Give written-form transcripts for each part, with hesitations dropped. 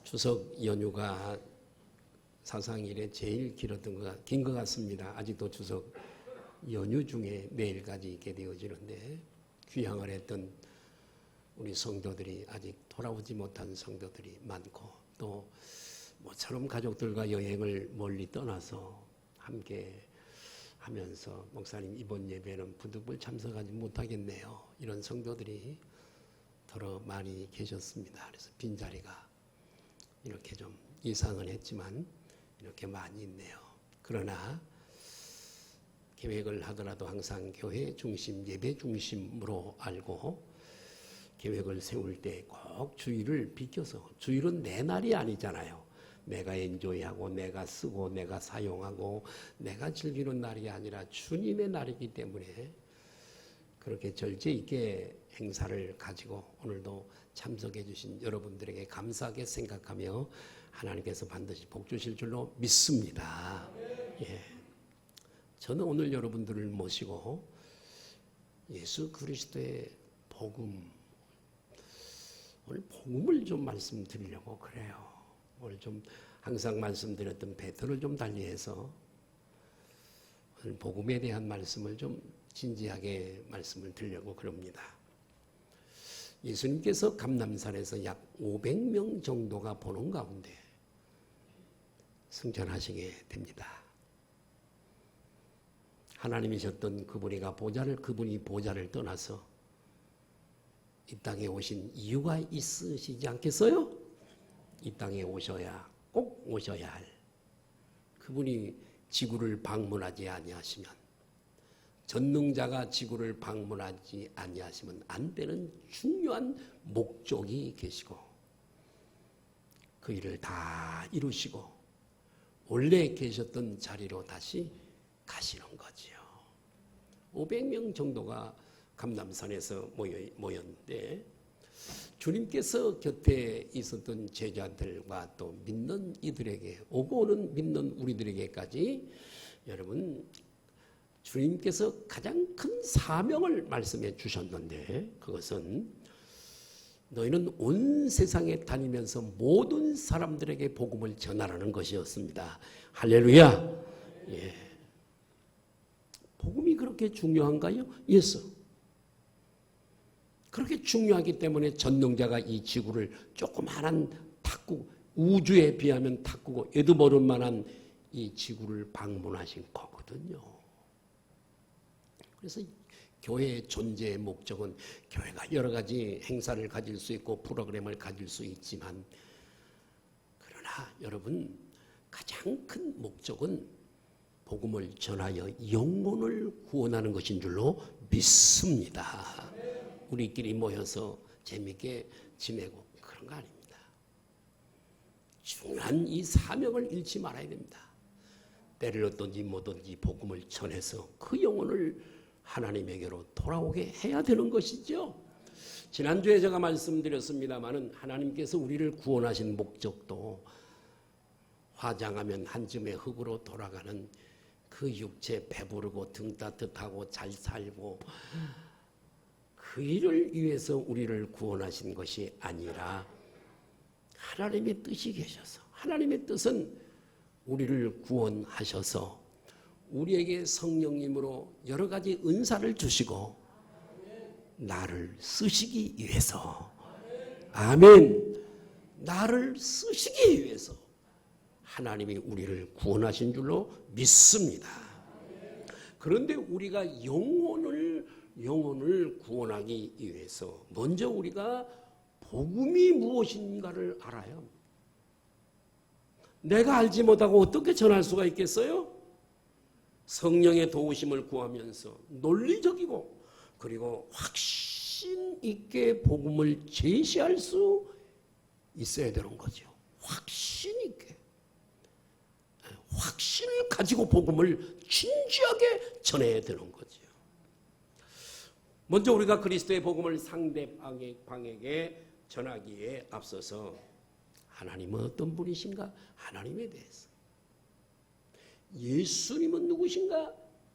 추석 연휴가 사상 이래 제일 긴 것 같습니다. 아직도 추석 연휴 중에 내일까지 있게 되어지는데 귀향을 했던 우리 성도들이 아직 돌아오지 못한 성도들이 많고 또 모처럼 가족들과 여행을 멀리 떠나서 함께 하면서 목사님 이번 예배는 부득불 참석하지 못하겠네요. 이런 성도들이 더러 많이 계셨습니다. 그래서 빈자리가 이렇게 좀 이상은 했지만 이렇게 많이 있네요. 그러나 계획을 하더라도 항상 교회 중심, 예배 중심으로 알고 계획을 세울 때 꼭 주일을 비켜서, 주일은 내 날이 아니잖아요. 내가 엔조이하고 내가 쓰고 내가 사용하고 내가 즐기는 날이 아니라 주님의 날이기 때문에 그렇게 절제 있게 행사를 가지고 오늘도 참석해 주신 여러분들에게 감사하게 생각하며 하나님께서 반드시 복 주실 줄로 믿습니다. 예. 저는 오늘 여러분들을 모시고 예수 그리스도의 복음, 오늘 복음을 좀 말씀드리려고 그래요. 오늘 좀 항상 말씀드렸던 베드로를 좀 달리해서 오늘 복음에 대한 말씀을 좀 진지하게 말씀을 드리려고 그럽니다. 예수님께서 감람산에서 약 500명 정도가 보는 가운데 승천하시게 됩니다. 하나님이셨던 그분이 보좌를 떠나서 이 땅에 오신 이유가 있으시지 않겠어요? 이 땅에 꼭 오셔야 할 그분이 지구를 방문하지 아니하시면, 전능자가 지구를 방문하지 아니하시면 안 되는 중요한 목적이 계시고 그 일을 다 이루시고 원래 계셨던 자리로 다시 가시는 거지요. 500명 정도가 감람산에서 모였는데 주님께서 곁에 있었던 제자들과 또 믿는 이들에게, 오고 오는 믿는 우리들에게까지 여러분 주님께서 가장 큰 사명을 말씀해 주셨는데 그것은 너희는 온 세상에 다니면서 모든 사람들에게 복음을 전하라는 것이었습니다. 할렐루야. 예. 복음이 그렇게 중요한가요? 예수. 그렇게 중요하기 때문에 전능자가 이 지구를 조그마한 탁구, 우주에 비하면 탁구고 에드버른만한 이 지구를 방문하신 거거든요. 그래서 교회의 존재의 목적은, 교회가 여러 가지 행사를 가질 수 있고 프로그램을 가질 수 있지만 그러나 여러분 가장 큰 목적은 복음을 전하여 영혼을 구원하는 것인 줄로 믿습니다. 우리끼리 모여서 재미있게 지내고 그런 거 아닙니다. 중요한 이 사명을 잃지 말아야 됩니다. 때를 얻든지 뭐든지 복음을 전해서 그 영혼을 하나님에게로 돌아오게 해야 되는 것이죠. 지난주에 제가 말씀드렸습니다마는 하나님께서 우리를 구원하신 목적도 화장하면 한 줌의 흙으로 돌아가는 그 육체 배부르고 등 따뜻하고 잘 살고 그 일을 위해서 우리를 구원하신 것이 아니라 하나님의 뜻이 계셔서, 하나님의 뜻은 우리를 구원하셔서 우리에게 성령님으로 여러 가지 은사를 주시고 나를 쓰시기 위해서, 아멘, 나를 쓰시기 위해서 하나님이 우리를 구원하신 줄로 믿습니다. 그런데 우리가 영혼을 구원하기 위해서 먼저 우리가 복음이 무엇인가를 알아야 합니다. 내가 알지 못하고 어떻게 전할 수가 있겠어요? 성령의 도우심을 구하면서 논리적이고 그리고 확신 있게 복음을 제시할 수 있어야 되는 거죠. 확신 있게. 확신을 가지고 복음을 진지하게 전해야 되는 거죠. 먼저 우리가 그리스도의 복음을 상대방에게 전하기에 앞서서 하나님은 어떤 분이신가? 하나님에 대해서. 예수님은 누구신가?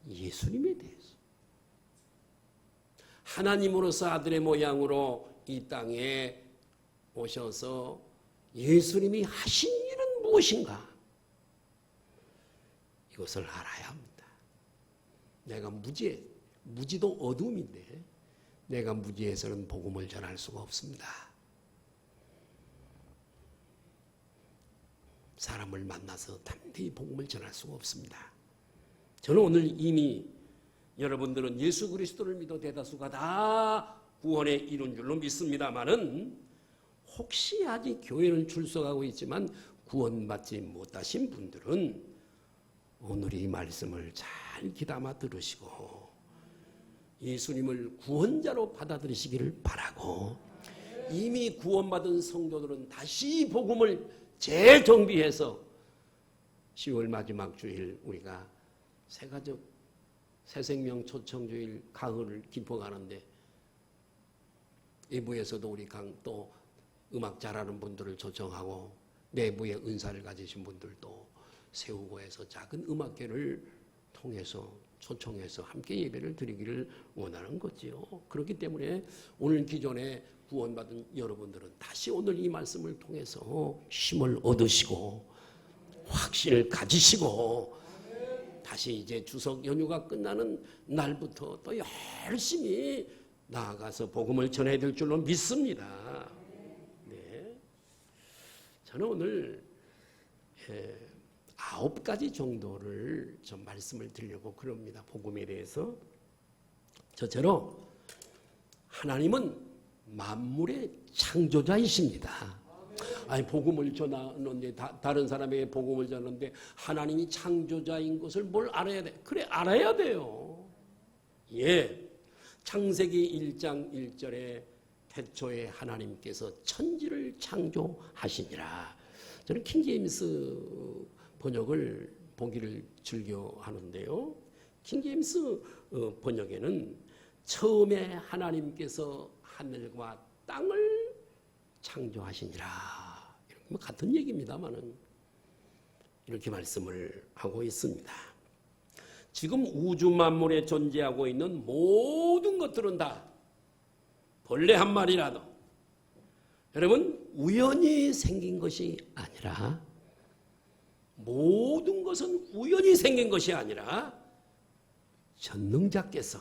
예수님에 대해서. 하나님으로서 아들의 모양으로 이 땅에 오셔서 예수님이 하신 일은 무엇인가? 이것을 알아야 합니다. 내가 무지도 어둠인데 내가 무지해서는 복음을 전할 수가 없습니다. 사람을 만나서 담대히 복음을 전할 수가 없습니다. 저는 오늘 이미 여러분들은 예수 그리스도를 믿어 대다수가 다 구원에 이룬 줄로 믿습니다마는 혹시 아직 교회는 출석하고 있지만 구원받지 못하신 분들은 오늘 이 말씀을 잘 귀담아 들으시고 예수님을 구원자로 받아들이시기를 바라고, 이미 구원받은 성도들은 다시 복음을 재정비해서 10월 마지막 주일 우리가 새가족 새생명 초청주일 가을을 기뻐가는데 외부에서도 우리 또 음악 잘하는 분들을 초청하고 내부에 은사를 가지신 분들도 세우고 해서 작은 음악회를 통해서 초청해서 함께 예배를 드리기를 원하는 거지요. 그렇기 때문에 오늘 기존에 구원받은 여러분들은 다시 오늘 이 말씀을 통해서 힘을 얻으시고 확신을 가지시고 다시 이제 추석 연휴가 끝나는 날부터 또 열심히 나아가서 복음을 전해야 될 줄로 믿습니다. 네. 저는 오늘 9가지 정도를 좀 말씀을 드리려고 그럽니다. 복음에 대해서. 저처럼 하나님은 만물의 창조자이십니다. 아니 복음을 전하는데 다른 사람에게 복음을 전하는데 하나님이 창조자인 것을 뭘 알아야 돼? 그래 알아야 돼요. 예, 창세기 1장 1절에 태초에 하나님께서 천지를 창조하시니라. 저는 킹제임스 번역을 보기를 즐겨 하는데요. 킹제임스 번역에는 처음에 하나님께서 하늘과 땅을 창조하시니라. 뭐 같은 얘기입니다만은 이렇게 말씀을 하고 있습니다. 지금 우주 만물에 존재하고 있는 모든 것들은 다 벌레 한 마리라도 여러분 우연히 생긴 것이 아니라, 모든 것은 우연히 생긴 것이 아니라 전능자께서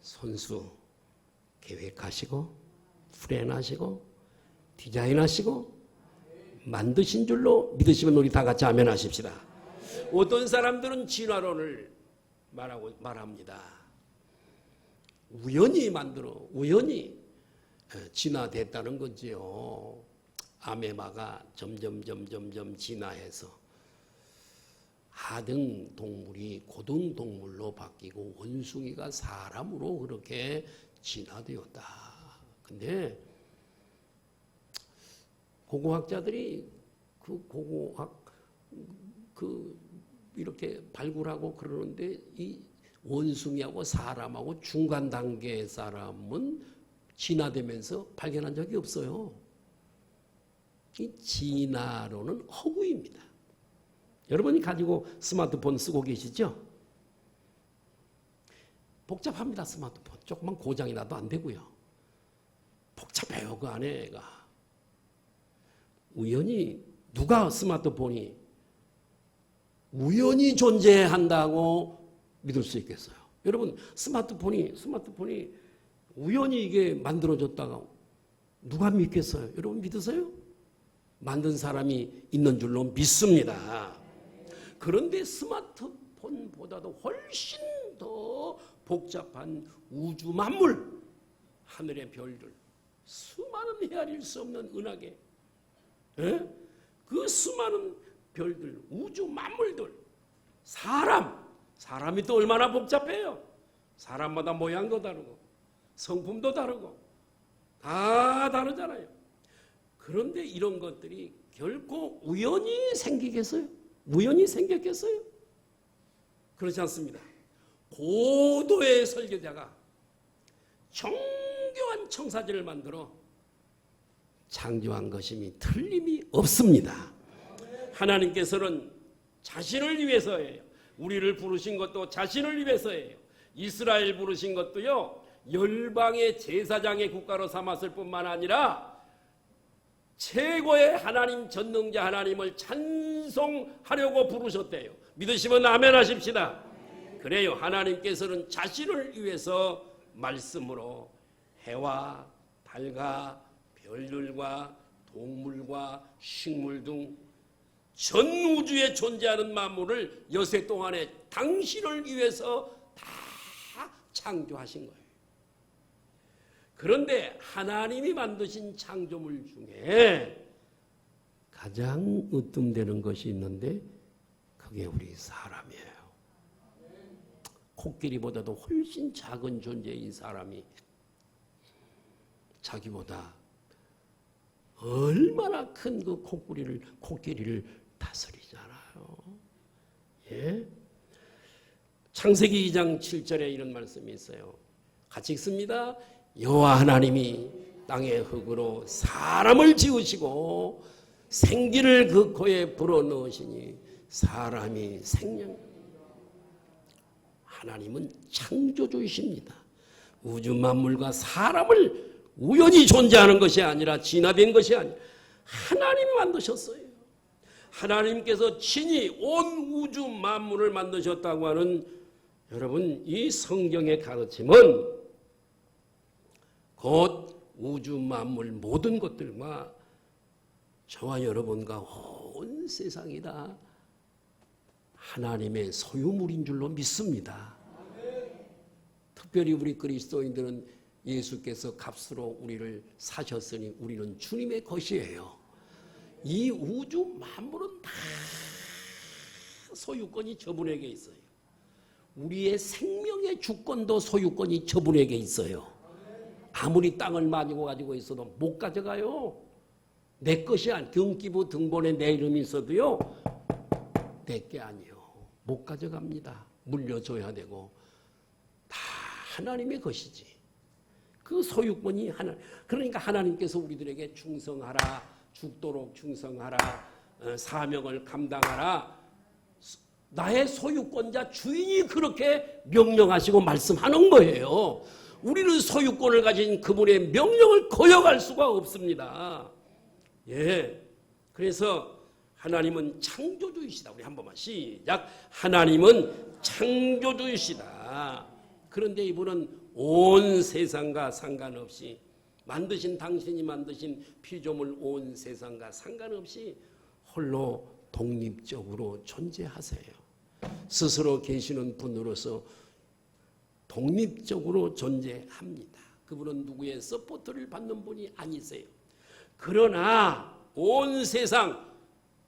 손수 계획하시고 플랜하시고 디자인하시고 만드신 줄로 믿으시면 우리 다 같이 아멘 하십시다. 어떤 사람들은 진화론을 말합니다. 우연히 진화됐다는 거지요. 아메바가 점점 진화해서 하등 동물이 고등 동물로 바뀌고 원숭이가 사람으로 그렇게 진화되었다. 근데 고고학자들이 이렇게 발굴하고 그러는데 이 원숭이하고 사람하고 중간 단계의 사람은 진화되면서 발견한 적이 없어요. 이 진화론은 허구입니다. 여러분이 가지고 스마트폰 쓰고 계시죠? 복잡합니다. 스마트폰. 조금만 고장이 나도 안 되고요. 복잡해요. 그 안에가. 우연히 누가 스마트폰이 우연히 존재한다고 믿을 수 있겠어요? 여러분 스마트폰이 우연히 이게 만들어졌다가 누가 믿겠어요? 여러분 믿으세요? 만든 사람이 있는 줄로 믿습니다. 그런데 스마트폰보다도 훨씬 더 복잡한 우주 만물, 하늘의 별들, 수많은 헤아릴 수 없는 은하계, 그 수많은 별들, 우주 만물들, 사람이 또 얼마나 복잡해요. 사람마다 모양도 다르고 성품도 다르고 다 다르잖아요. 그런데 이런 것들이 결코 우연히 생기겠어요? 우연히 생겼겠어요? 그렇지 않습니다. 고도의 설계자가 정교한 청사진을 만들어 창조한 것임이 틀림이 없습니다. 하나님께서는 자신을 위해서예요. 우리를 부르신 것도 자신을 위해서예요. 이스라엘 부르신 것도요, 열방의 제사장의 국가로 삼았을 뿐만 아니라 최고의 하나님 전능자 하나님을 찬송하려고 부르셨대요. 믿으시면 아멘 하십시다. 그래요. 하나님께서는 자신을 위해서 말씀으로 해와 달과 별들과 동물과 식물 등 전 우주에 존재하는 만물을 여세 동안에 당신을 위해서 다 창조하신 거예요. 그런데 하나님이 만드신 창조물 중에 가장 으뜸되는 것이 있는데 그게 우리 사람이에요. 코끼리보다도 훨씬 작은 존재인 사람이 자기보다 얼마나 큰 그 코끼리를 다스리잖아요. 예? 창세기 2장 7절에 이런 말씀이 있어요. 같이 읽습니다. 여호와 하나님이 땅의 흙으로 사람을 지으시고 생기를 그 코에 불어넣으시니 사람이 생명. 하나님은 창조주이십니다. 우주 만물과 사람을 우연히 존재하는 것이 아니라 진화된 것이 아니라 하나님이 만드셨어요. 하나님께서 친히 온 우주 만물을 만드셨다고 하는 여러분 이 성경의 가르침은 곧 우주 만물 모든 것들과 저와 여러분과 온 세상이 다 하나님의 소유물인 줄로 믿습니다. 특별히 우리 그리스도인들은 예수께서 값으로 우리를 사셨으니 우리는 주님의 것이에요. 이 우주 만물은 다 소유권이 저분에게 있어요. 우리의 생명의 주권도 소유권이 저분에게 있어요. 아무리 땅을 가지고 있어도 못 가져가요. 내 것이 아니에요. 등기부 등본에 내 이름이 있어도요. 내 게 아니에요. 못 가져갑니다. 물려줘야 되고 다 하나님의 것이지. 그 소유권이 그러니까 하나님께서 우리들에게 충성하라. 죽도록 충성하라. 사명을 감당하라. 나의 소유권자 주인이 그렇게 명령하시고 말씀하는 거예요. 우리는 소유권을 가진 그분의 명령을 거역할 수가 없습니다. 예. 그래서 하나님은 창조주이시다. 우리 한 번만 시작. 하나님은 창조주이시다. 그런데 이분은 온 세상과 상관없이 당신이 만드신 피조물 온 세상과 상관없이 홀로 독립적으로 존재하세요. 스스로 계시는 분으로서 독립적으로 존재합니다. 그분은 누구의 서포트를 받는 분이 아니세요. 그러나 온 세상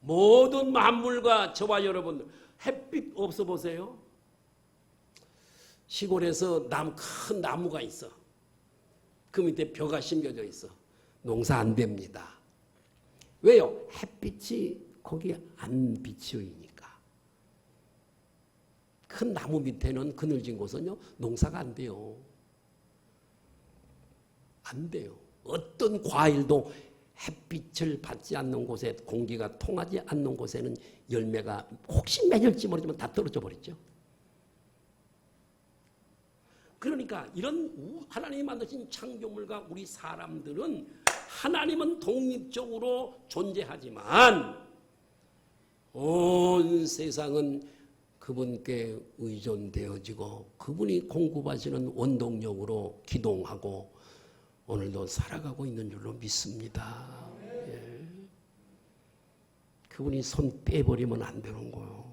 모든 만물과 저와 여러분들 햇빛 없어 보세요. 시골에서 큰 나무가 있어. 그 밑에 벼가 심겨져 있어. 농사 안 됩니다. 왜요? 햇빛이 거기에 안 비치니까. 큰 나무 밑에는 그늘진 곳은요 농사가 안 돼요. 안 돼요. 어떤 과일도 햇빛을 받지 않는 곳에 공기가 통하지 않는 곳에는 열매가 혹시 맺을지 모르지만 다 떨어져 버리죠. 그러니까 이런 하나님이 만드신 창조물과 우리 사람들은 하나님은 독립적으로 존재하지만 온 세상은 그분께 의존되어지고 그분이 공급하시는 원동력으로 기동하고 오늘도 살아가고 있는 줄로 믿습니다. 예. 그분이 손 빼버리면 안 되는 거예요.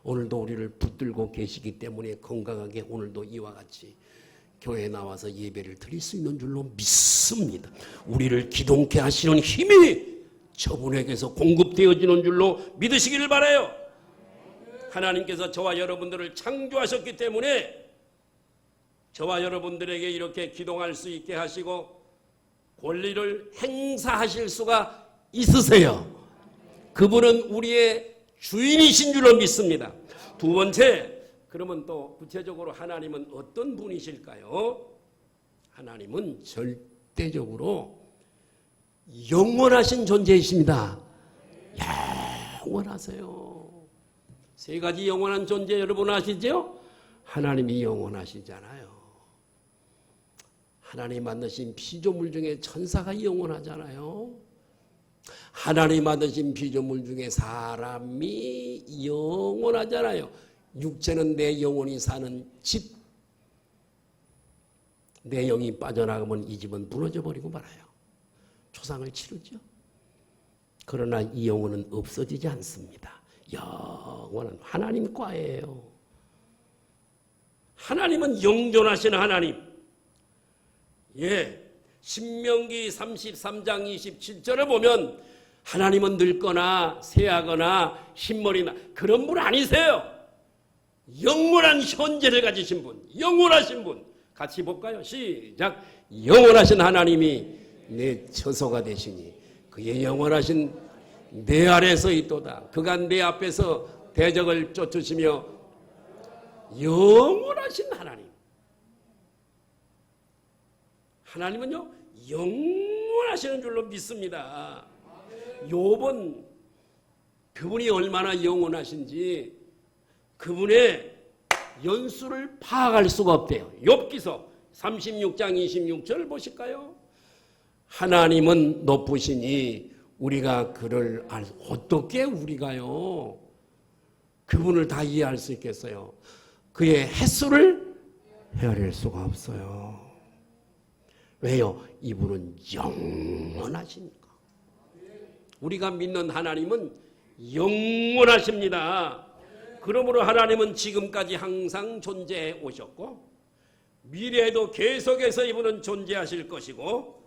오늘도 우리를 붙들고 계시기 때문에 건강하게 오늘도 이와 같이 교회에 나와서 예배를 드릴 수 있는 줄로 믿습니다. 우리를 기동케 하시는 힘이 저분에게서 공급되어지는 줄로 믿으시기를 바라요. 하나님께서 저와 여러분들을 창조하셨기 때문에 저와 여러분들에게 이렇게 기동할 수 있게 하시고 권리를 행사하실 수가 있으세요. 그분은 우리의 주인이신 줄로 믿습니다. 두 번째, 그러면 또 구체적으로 하나님은 어떤 분이실까요? 하나님은 절대적으로 영원하신 존재이십니다. 영원하세요. 세 가지 영원한 존재 여러분 아시죠? 하나님이 영원하시잖아요. 하나님 만드신 피조물 중에 천사가 영원하잖아요. 하나님 받으신 피조물 중에 사람이 영원하잖아요. 육체는 내 영혼이 사는 집. 내 영이 빠져나가면 이 집은 무너져 버리고 말아요. 초상을 치르죠. 그러나 이 영혼은 없어지지 않습니다. 영원한 하나님 과예요. 하나님은 영존하시는 하나님. 예, 신명기 33장 27절을 보면 하나님은 늙거나 쇠하거나 흰머리나 그런 분 아니세요. 영원한 현재를 가지신 분, 영원하신 분. 같이 볼까요? 시작. 영원하신 하나님이 내 처소가 되시니 그의 영원하신 내 아래서 있도다. 그가 내 앞에서 대적을 쫓으시며 영원하신 하나님. 하나님은요 영원하시는 줄로 믿습니다. 욥은 그분이 얼마나 영원하신지 그분의 연수를 파악할 수가 없대요. 욥기서 36장 26절 보실까요? 하나님은 높으시니 우리가 그를 어떻게 우리가요 그분을 다 이해할 수 있겠어요? 그의 횟수를 헤아릴 수가 없어요. 왜요? 이분은 영원하시니까. 우리가 믿는 하나님은 영원하십니다. 그러므로 하나님은 지금까지 항상 존재해 오셨고 미래에도 계속해서 이분은 존재하실 것이고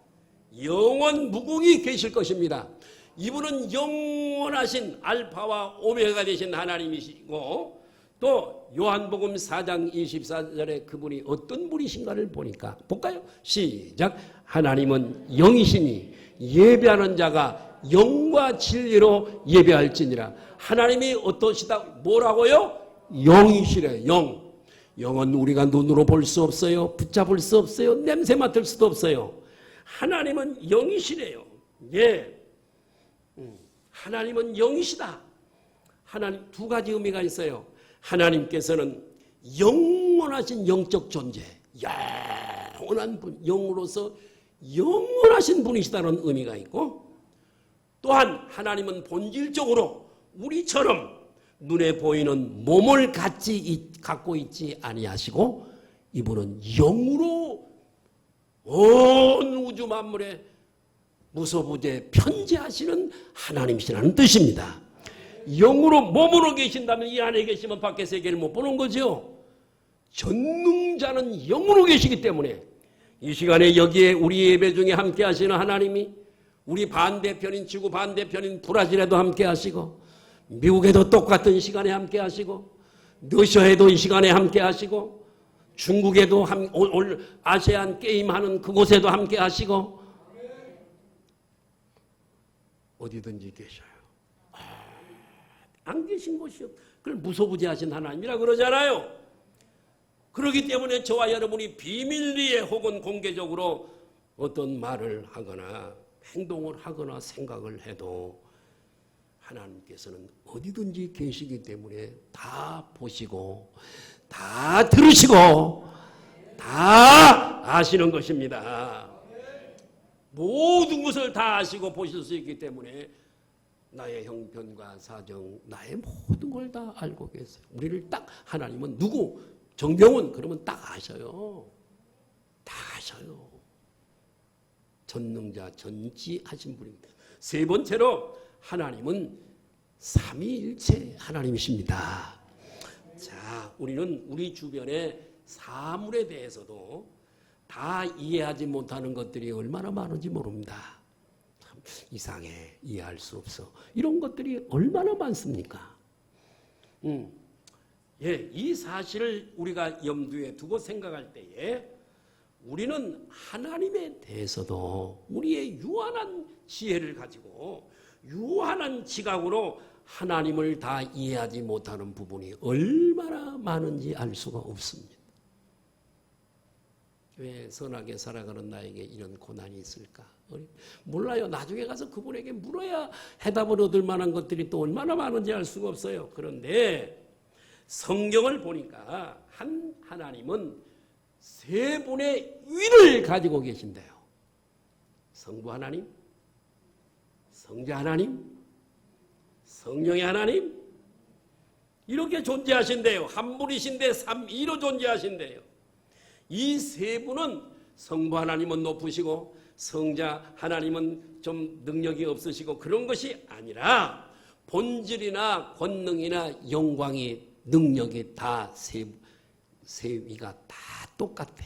영원 무궁히 계실 것입니다. 이분은 영원하신 알파와 오메가 되신 하나님이시고 또 요한복음 4장 24절에 그분이 어떤 분이신가를 보니까 볼까요? 시작. 하나님은 영이시니 예배하는 자가 영과 진리로 예배할지니라. 하나님이 어떠시다? 뭐라고요? 영이시래. 영. 영은 우리가 눈으로 볼 수 없어요. 붙잡을 수 없어요. 냄새 맡을 수도 없어요. 하나님은 영이시래요. 예. 하나님은 영이시다. 하나님 두 가지 의미가 있어요. 하나님께서는 영원하신 영적 존재, 영원한 분, 영으로서 영원하신 분이시다는 의미가 있고 또한 하나님은 본질적으로 우리처럼 눈에 보이는 몸을 갖고 있지 아니하시고 이분은 영으로 온 우주 만물에 무소부재 편재하시는 하나님이시라는 뜻입니다. 영으로 몸으로 계신다면 이 안에 계시면 밖의 세계를 못 보는 거죠. 전능자는 영으로 계시기 때문에 이 시간에 여기에 우리 예배 중에 함께 하시는 하나님이 우리 반대편인 지구 반대편인 브라질에도 함께 하시고 미국에도 똑같은 시간에 함께 하시고 러시아에도 이 시간에 함께 하시고 중국에도 아세안 게임하는 그곳에도 함께 하시고 어디든지 계셔요. 안 계신 곳이요. 그걸 무소부재하신 하나님이라 그러잖아요. 그렇기 때문에 저와 여러분이 비밀리에 혹은 공개적으로 어떤 말을 하거나 행동을 하거나 생각을 해도 하나님께서는 어디든지 계시기 때문에 다 보시고 다 들으시고 다 아시는 것입니다. 모든 것을 다 아시고 보실 수 있기 때문에 나의 형편과 사정, 나의 모든 걸 다 알고 계세요. 우리를 딱 하나님은 누구? 정병훈 그러면 딱 아셔요. 다 아셔요. 전능자 전지하신 분입니다. 세 번째로 하나님은 삼위일체 하나님이십니다. 자, 우리는 우리 주변의 사물에 대해서도 다 이해하지 못하는 것들이 얼마나 많은지 모릅니다. 참 이상해, 이해할 수 없어. 이런 것들이 얼마나 많습니까? 예, 이 사실을 우리가 염두에 두고 생각할 때에 우리는 하나님에 대해서도 우리의 유한한 지혜를 가지고 유한한 지각으로 하나님을 다 이해하지 못하는 부분이 얼마나 많은지 알 수가 없습니다. 왜 선하게 살아가는 나에게 이런 고난이 있을까? 몰라요. 나중에 가서 그분에게 물어야 해답을 얻을 만한 것들이 또 얼마나 많은지 알 수가 없어요. 그런데 성경을 보니까 하나님은 세 분의 위를 가지고 계신대요. 성부 하나님, 성자 하나님, 성령의 하나님 이렇게 존재하신대요. 한 분이신데 삼위로 존재하신대요. 이 세 분은 성부 하나님은 높으시고 성자 하나님은 좀 능력이 없으시고 그런 것이 아니라 본질이나 권능이나 영광이 능력이 다 세 위가 다 똑같아.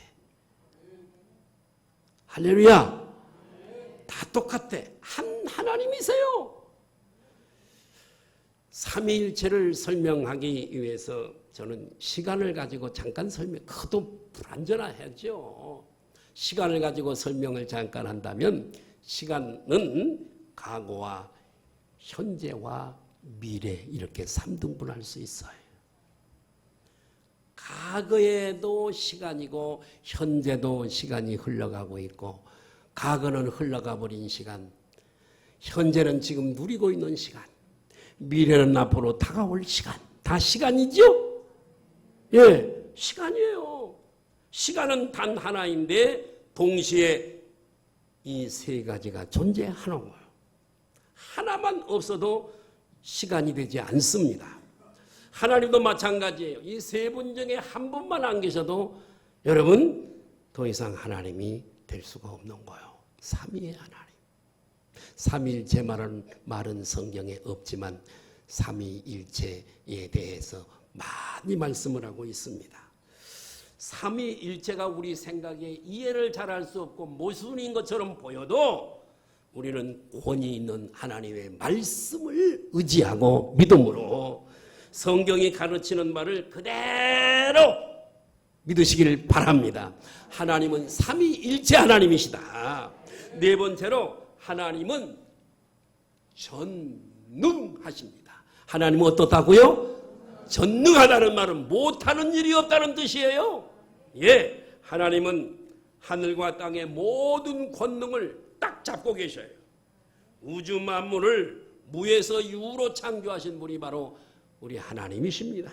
할렐루야. 다 똑같아. 한 하나님이세요. 삼위일체를 설명하기 위해서 저는 시간을 가지고 잠깐 그도 불완전하죠. 시간을 가지고 설명을 잠깐 한다면 시간은 과거와 현재와 미래 이렇게 3등분할 수 있어요. 과거에도 시간이고 현재도 시간이 흘러가고 있고 과거는 흘러가 버린 시간, 현재는 지금 누리고 있는 시간, 미래는 앞으로 다가올 시간, 다 시간이죠? 예, 시간이에요. 시간은 단 하나인데 동시에 이 세 가지가 존재하는 거예요. 하나만 없어도 시간이 되지 않습니다. 하나님도 마찬가지예요. 이 세 분 중에 한 분만 안 계셔도 여러분 더 이상 하나님이 될 수가 없는 거예요. 삼위의 하나님. 삼위일체 말은 성경에 없지만 삼위일체에 대해서 많이 말씀을 하고 있습니다. 삼위일체가 우리 생각에 이해를 잘할 수 없고 모순인 것처럼 보여도 우리는 권위 있는 하나님의 말씀을 의지하고 믿음으로 성경이 가르치는 말을 그대로 믿으시길 바랍니다. 하나님은 삼위일체 하나님이시다. 네 번째로 하나님은 전능하십니다. 하나님은 어떻다고요? 전능하다는 말은 못하는 일이 없다는 뜻이에요. 예, 하나님은 하늘과 땅의 모든 권능을 딱 잡고 계셔요. 우주 만물을 무에서 유로 창조하신 분이 바로 우리 하나님이십니다.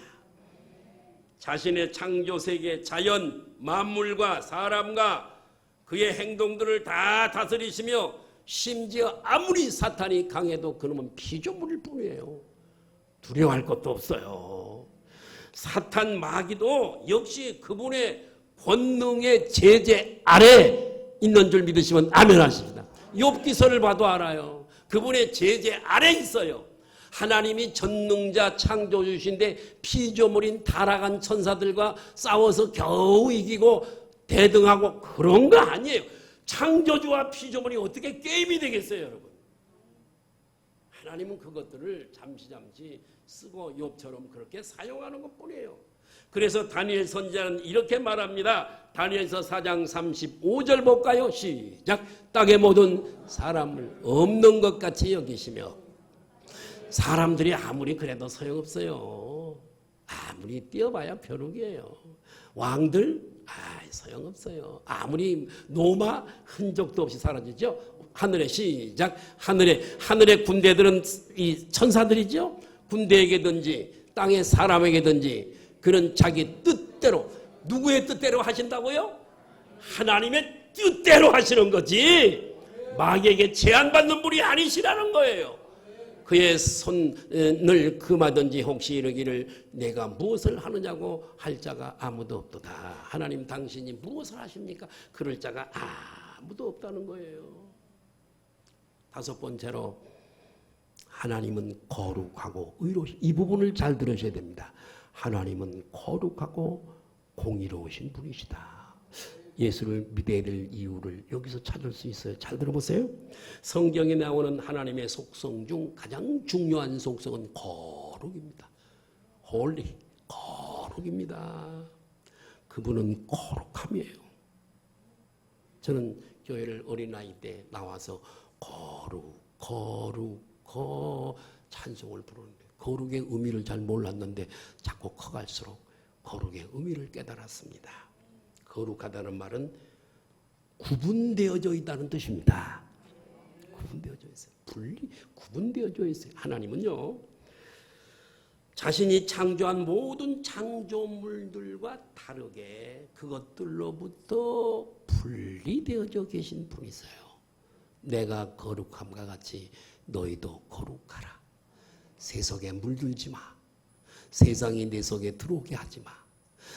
자신의 창조세계, 자연, 만물과 사람과 그의 행동들을 다 다스리시며 심지어 아무리 사탄이 강해도 그놈은 피조물일 뿐이에요. 두려워할 것도 없어요. 사탄 마귀도 역시 그분의 권능의 제재 아래 있는 줄 믿으시면 아멘 하십니다. 욥기서를 봐도 알아요. 그분의 제재 아래 있어요. 하나님이 전능자 창조주신데 피조물인 타락한 천사들과 싸워서 겨우 이기고 대등하고 그런 거 아니에요. 창조주와 피조물이 어떻게 게임이 되겠어요, 여러분? 하나님은 그것들을 잠시 쓰고 욥처럼 그렇게 사용하는 것뿐이에요. 그래서 다니엘 선지자는 이렇게 말합니다. 다니엘서 4장 35절 볼까요? 시작. 땅의 모든 사람을 없는 것 같이 여기시며 사람들이 아무리 그래도 소용없어요. 아무리 뛰어봐야 벼룩이에요. 왕들 소용없어요. 아무리 노마 흔적도 없이 사라지죠. 하늘의 시작. 하늘의 군대들은 이 천사들이죠. 군대에게든지 땅의 사람에게든지 그는 자기 뜻대로 누구의 뜻대로 하신다고요? 하나님의 뜻대로 하시는 거지 마귀에게 제한받는 분이 아니시라는 거예요. 그의 손을 금하든지 혹시 이르기를 내가 무엇을 하느냐고 할 자가 아무도 없도다. 하나님 당신이 무엇을 하십니까? 그럴 자가 아무도 없다는 거예요. 다섯 번째로 하나님은 거룩하고 의로우신, 이 부분을 잘 들으셔야 됩니다. 하나님은 거룩하고 공의로우신 분이시다. 예수를 믿어야 될 이유를 여기서 찾을 수 있어요. 잘 들어보세요. 성경에 나오는 하나님의 속성 중 가장 중요한 속성은 거룩입니다. 홀리, 거룩입니다. 그분은 거룩함이에요. 저는 교회를 어린아이 때 나와서 찬송을 부르는데 거룩의 의미를 잘 몰랐는데 자꾸 커갈수록 거룩의 의미를 깨달았습니다. 거룩하다는 말은 구분되어져 있다는 뜻입니다. 구분되어져 있어요. 구분되어져 있어요. 하나님은요, 자신이 창조한 모든 창조물들과 다르게 그것들로부터 분리되어져 계신 분이세요. 내가 거룩함과 같이 너희도 거룩하라. 세속에 물들지 마. 세상이 내 속에 들어오게 하지 마.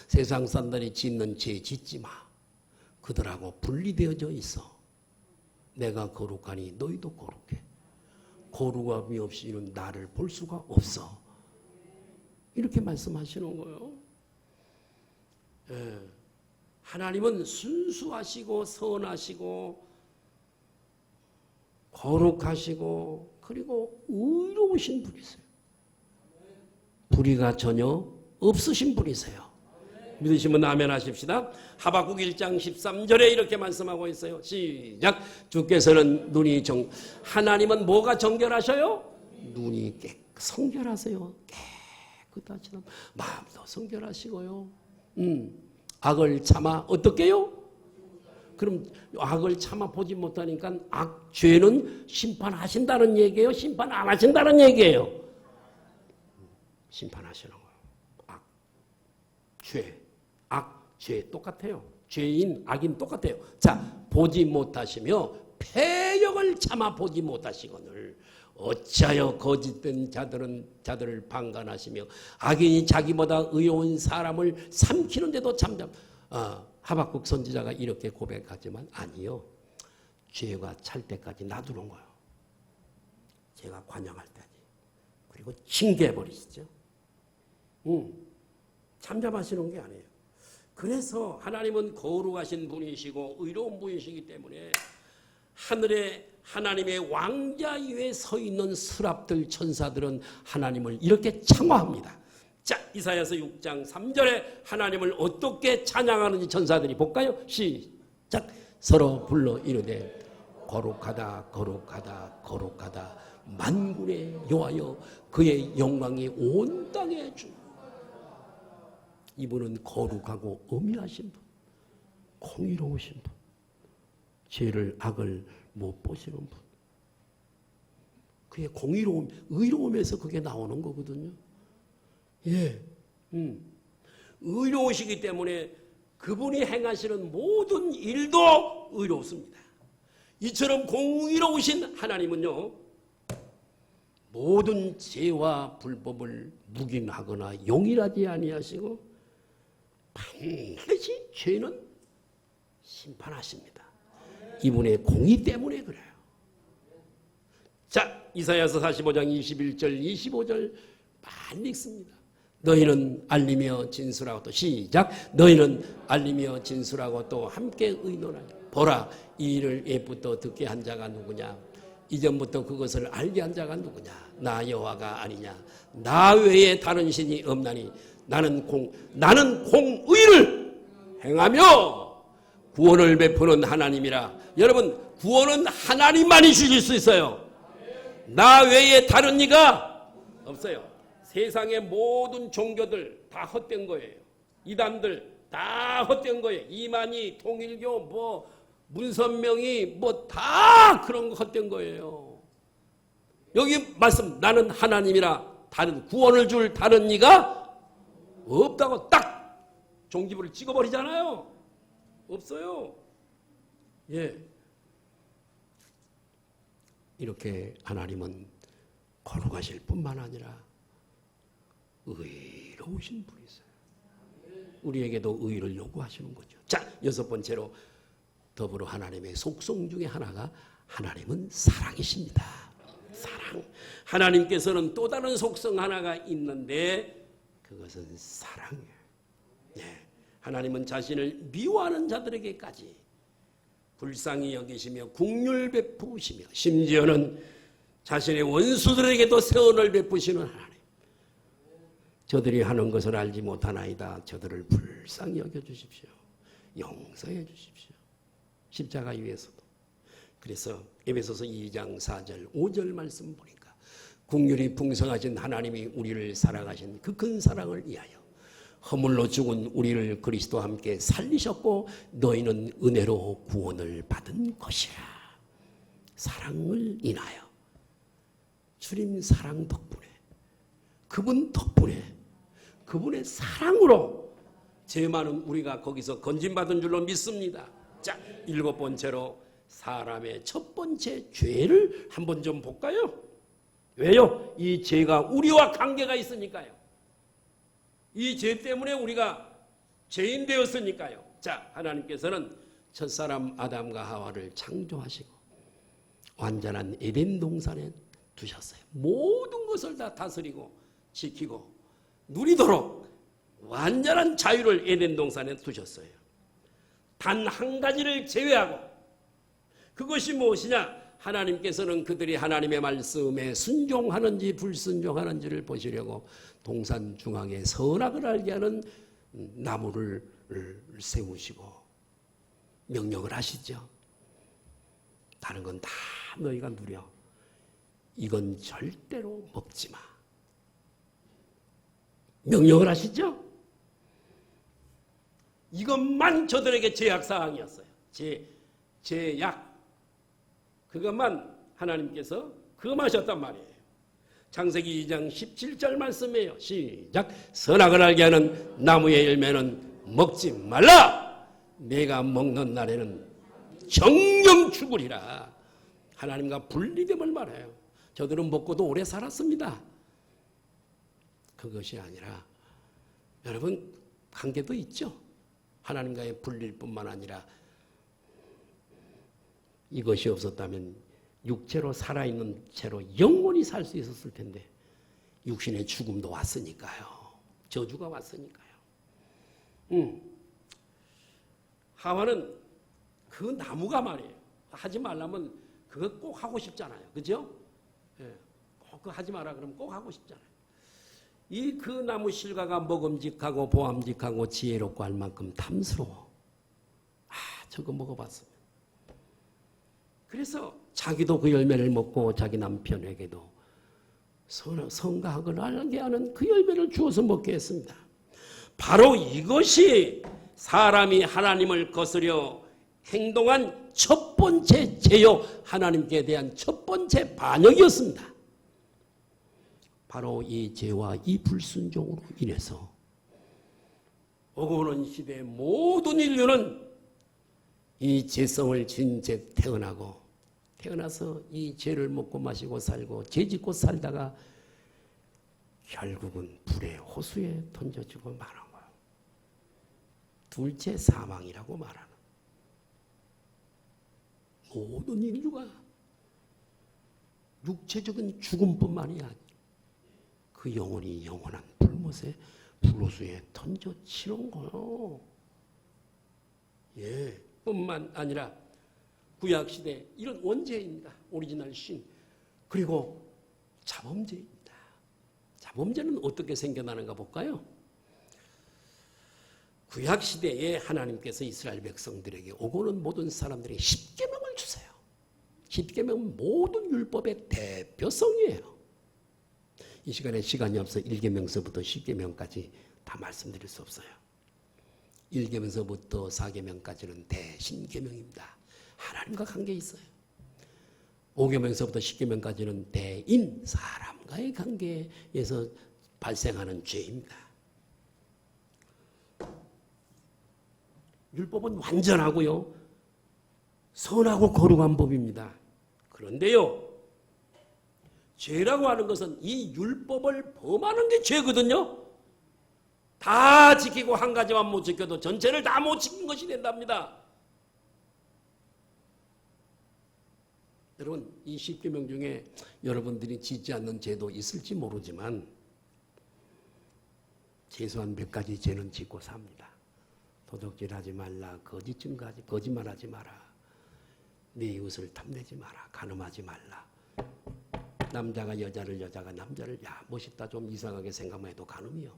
세상 사람들이 짓는 죄 짓지 마. 그들하고 분리되어져 있어. 내가 거룩하니 너희도 거룩해. 거룩함이 없이는 나를 볼 수가 없어. 이렇게 말씀하시는 거예요. 예. 하나님은 순수하시고 선하시고 거룩하시고 그리고 의로우신 분이세요. 불의가 전혀 없으신 분이세요. 믿으시면 아멘 하십시다. 하박국 1장 13절에 이렇게 말씀하고 있어요. 시작. 주께서는 하나님은 뭐가 정결하셔요? 눈이 성결하세요. 깨끗하시는 마음도 성결하시고요. 악을 참아 어떻게 해요? 그럼 악을 참아 보지 못하니까 죄는 심판하신다는 얘기예요? 심판 안 하신다는 얘기예요? 심판하시는 거예요. 죄 똑같아요. 죄인, 악인 똑같아요. 자, 보지 못하시며 패역을 참아 보지 못하시거늘 어찌하여 거짓된 자들을 방관하시며 악인이 자기보다 의로운 사람을 삼키는데도 하박국 선지자가 이렇게 고백하지만 아니요. 죄가 찰 때까지 놔두는 거예요. 죄가 관영할 때까지. 그리고 징계해버리시죠. 잠잠하시는 게 아니에요. 그래서 하나님은 거룩하신 분이시고 의로운 분이시기 때문에 하늘에 하나님의 왕자 위에 서 있는 스랍들 천사들은 하나님을 이렇게 찬양합니다. 자, 이사야서 6장 3절에 하나님을 어떻게 찬양하는지 천사들이 볼까요? 시작. 서로 불러 이르되 거룩하다 거룩하다 거룩하다 만군의 여호와여 그의 영광이 온 땅에 주. 이분은 거룩하고 엄히하신 분, 공의로우신 분, 죄를 악을 못 보시는 분. 그의 공의로움, 의로움에서 그게 나오는 거거든요. 예, 의로우시기 때문에 그분이 행하시는 모든 일도 의롭습니다. 이처럼 공의로우신 하나님은요, 모든 죄와 불법을 묵인하거나 용인하지 아니하시고 반드시 죄는 심판하십니다. 이분의 공의 때문에 그래요. 자, 이사야서 45장 21절 25절 많이 읽습니다. 너희는 알리며 진술하고 또 시작. 너희는 알리며 진술하고 또 함께 의논하라. 보라, 이 일을 옛부터 듣게 한 자가 누구냐? 이전부터 그것을 알게 한 자가 누구냐? 나 여호와가 아니냐? 나 외에 다른 신이 없나니 나는 공의를 행하며 구원을 베푸는 하나님이라. 여러분, 구원은 하나님만이 주실 수 있어요. 나 외에 다른 이가 없어요. 세상의 모든 종교들 다 헛된 거예요. 이단들 다 헛된 거예요. 이만희, 통일교, 문선명이 다 그런 거 헛된 거예요. 여기 말씀, 나는 하나님이라 다른 구원을 줄 다른 이가 없다고 딱 종지부를 찍어버리잖아요. 없어요. 예. 이렇게 하나님은 거룩하실 뿐만 아니라 의로우신 분이세요. 우리에게도 의를 요구하시는 거죠. 자, 6번째로 더불어 하나님의 속성 중에 하나가 하나님은 사랑이십니다. 사랑. 하나님께서는 또 다른 속성 하나가 있는데 그것은 사랑이에요. 네. 하나님은 자신을 미워하는 자들에게까지 불쌍히 여기시며 긍휼 베푸시며 심지어는 자신의 원수들에게도 세원을 베푸시는 하나님. 저들이 하는 것을 알지 못하나이다. 저들을 불쌍히 여겨주십시오. 용서해 주십시오. 십자가 위에서도. 그래서 에베소서 2장 4절 5절 말씀 보니까 긍휼이 풍성하신 하나님이 우리를 사랑하신 그 큰 사랑을 위하여 허물로 죽은 우리를 그리스도와 함께 살리셨고 너희는 은혜로 구원을 받은 것이라. 사랑을 인하여 주님 사랑 덕분에 그분 덕분에 그분의 사랑으로 죄 많은 우리가 거기서 건진받은 줄로 믿습니다. 자, 7번째로 사람의 첫 번째 죄를 한번 좀 볼까요? 왜요? 이 죄가 우리와 관계가 있으니까요. 이 죄 때문에 우리가 죄인 되었으니까요. 자, 하나님께서는 첫사람 아담과 하와를 창조하시고 완전한 에덴 동산에 두셨어요. 모든 것을 다 다스리고 지키고 누리도록 완전한 자유를 에덴 동산에 두셨어요. 단 한 가지를 제외하고, 그것이 무엇이냐? 하나님께서는 그들이 하나님의 말씀에 순종하는지 불순종하는지를 보시려고 동산 중앙에 선악을 알게 하는 나무를 세우시고 명령을 하시죠. 다른 건 다 너희가 누려. 이건 절대로 먹지 마. 명령을 하시죠. 이것만 저들에게 제약사항이었어요. 제약. 그것만 하나님께서 금하셨단 말이에요. 창세기 2장 17절 말씀이에요. 시작. 선악을 알게 하는 나무의 열매는 먹지 말라. 내가 먹는 날에는 정령 죽으리라. 하나님과 분리됨을 말해요. 저들은 먹고도 오래 살았습니다. 그것이 아니라 여러분 관계도 있죠. 하나님과의 분리일 뿐만 아니라 이것이 없었다면 육체로 살아있는 채로 영원히 살 수 있었을 텐데 육신의 죽음도 왔으니까요. 저주가 왔으니까요. 하와는 그 나무가 말이에요. 하지 말라면 그거 꼭 하고 싶잖아요. 그죠? 예, 꼭 그거 하지 마라 그러면 꼭 하고 싶잖아요. 이 그 나무 실과가 먹음직하고 보암직하고 지혜롭고 할 만큼 탐스러워. 저거 먹어봤습니다. 그래서 자기도 그 열매를 먹고 자기 남편에게도 성가학을 알게 하는 그 열매를 주어서 먹게 했습니다. 바로 이것이 사람이 하나님을 거스려 행동한 첫 번째 죄요. 하나님께 대한 첫 번째 반역이었습니다. 바로 이 죄와 이 불순종으로 인해서 오고 오는 시대의 모든 인류는 이 죄성을 진 채 태어나서 이 죄를 먹고 마시고 살고 죄짓고 살다가 결국은 불의 호수에 던져지고 말한 거예요. 둘째 사망이라고 말하는 모든 인류가 육체적인 죽음뿐만이 아니라 그 영혼이 영원한 불못에 던져치는 거예요. 예, 뿐만 아니라 구약시대 이런 원죄입니다. 오리지널 신. 그리고 자범죄입니다. 자범죄는 어떻게 생겨나는가 볼까요? 구약시대에 하나님께서 이스라엘 백성들에게 오고는 모든 사람들에게 십계명을 주세요. 십계명은 모든 율법의 대표성이에요. 이 시간에 시간이 없어 1계명서부터 10계명까지 다 말씀드릴 수 없어요. 1계명서부터 4계명까지는 대신계명입니다. 하나님과 관계 있어요. 5계명서부터 10계명까지는 대인, 사람과의 관계에서 발생하는 죄입니다. 율법은 완전하고요. 선하고 거룩한 법입니다. 그런데요. 죄라고 하는 것은 이 율법을 범하는 게 죄거든요. 다 지키고 한 가지만 못 지켜도 전체를 다 못 지킨 것이 된답니다. 여러분 이 10계명 중에 여러분들이 짓지 않는 죄도 있을지 모르지만 최소한 몇 가지 죄는 짓고 삽니다. 도적질하지 말라, 거짓말하지 마라, 네 이웃을 탐내지 마라, 간음하지 말라, 남자가 여자를 여자가 남자를 야 멋있다 좀 이상하게 생각만 해도 간음이요.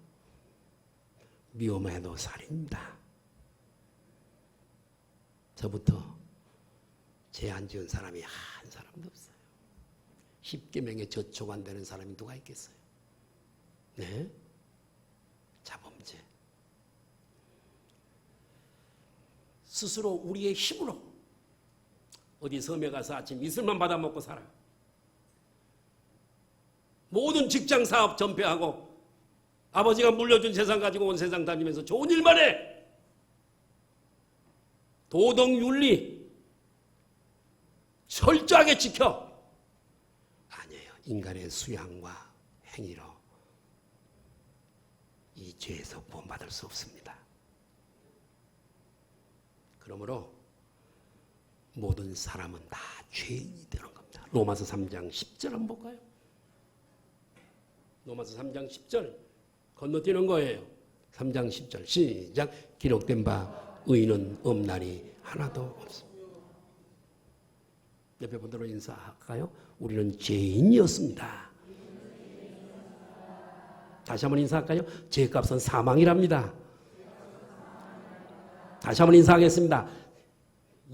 미워만 해도 살인입니다. 저부터 죄 안 지은 사람이 한 사람도 없어요. 10계명에 저촉 안 되는 사람이 누가 있겠어요? 네? 자범죄. 스스로 우리의 힘으로 어디 섬에 가서 아침 이슬만 받아 먹고 살아. 모든 직장 사업 전폐하고 아버지가 물려준 재산 가지고 온 세상 다니면서 좋은 일만 해. 도덕 윤리 철저하게 지켜. 아니에요. 인간의 수양과 행위로 이 죄에서 구원받을 수 없습니다. 그러므로 모든 사람은 다 죄인이 되는 겁니다. 로마서 3장 10절 한번 볼까요? 로마서 3장 10절 건너뛰는 거예요. 3장 10절 시작. 기록된 바 의인은 없나니 하나도 없습니다. 옆에 분들로 인사할까요? 우리는 죄인이었습니다. 다시 한번 인사할까요? 죄값은 사망이랍니다. 다시 한번 인사하겠습니다.